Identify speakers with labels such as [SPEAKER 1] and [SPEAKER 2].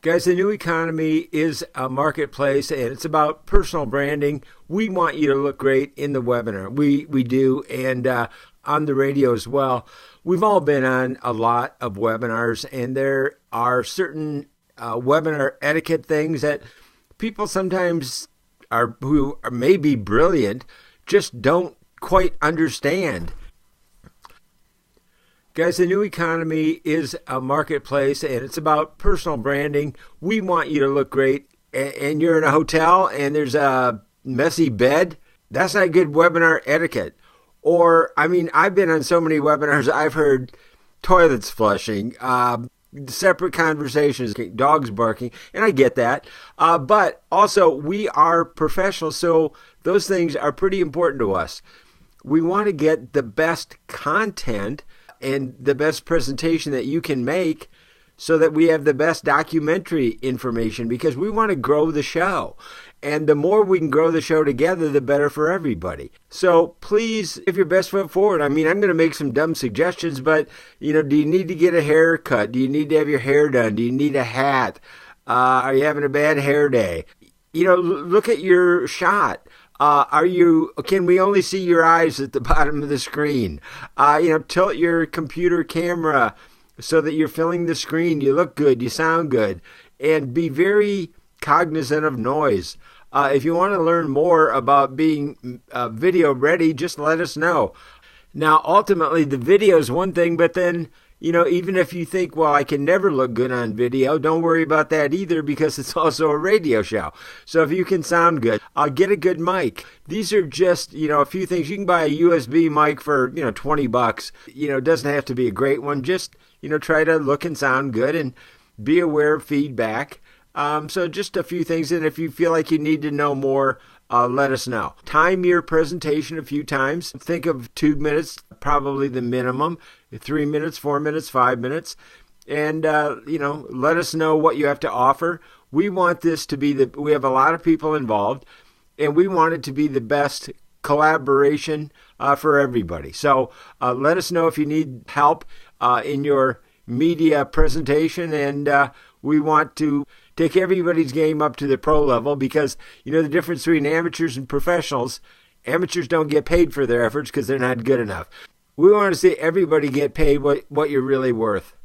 [SPEAKER 1] Guys, the new economy is a marketplace and it's about personal branding. We want you to look great in the webinar. We do, and on the radio as well. We've all been on a lot of webinars, and there are certain webinar etiquette things that people sometimes who may be brilliant just don't quite understand. Guys, the new economy is a marketplace and it's about personal branding. We want you to look great, and you're in a hotel and there's a messy bed. That's not good webinar etiquette. Or, I've been on so many webinars, I've heard toilets flushing, separate conversations, dogs barking, and I get that. But also, we are professionals, so those things are pretty important to us. We want to get the best content and the best presentation that you can make so that we have the best documentary information, because we want to grow the show. And the more we can grow the show together, the better for everybody. So please, if your best foot forward, I'm going to make some dumb suggestions, but, do you need to get a haircut? Do you need to have your hair done? Do you need a hat? Are you having a bad hair day? Look at your shot. Can we only see your eyes at the bottom of the screen? Tilt your computer camera so that you're filling the screen. You look good, you sound good, and be very cognizant of noise. If you want to learn more about being video ready, just let us know. Now, ultimately, the video is one thing, but then, even if you think, well, I can never look good on video, don't worry about that either, because it's also a radio show. So if you can sound good, get a good mic. These are just, a few things. You can buy a USB mic for, $20. It doesn't have to be a great one. Just, try to look and sound good and be aware of feedback. So just a few things. And if you feel like you need to know more, let us know. Time your presentation a few times. Think of 2 minutes, probably the minimum, 3 minutes, 4 minutes, 5 minutes. And, let us know what you have to offer. We want this to be we have a lot of people involved, and we want it to be the best collaboration for everybody. So let us know if you need help in your media presentation, and we want to take everybody's game up to the pro level, because the difference between amateurs and professionals, amateurs don't get paid for their efforts because they're not good enough. We want to see everybody get paid what you're really worth.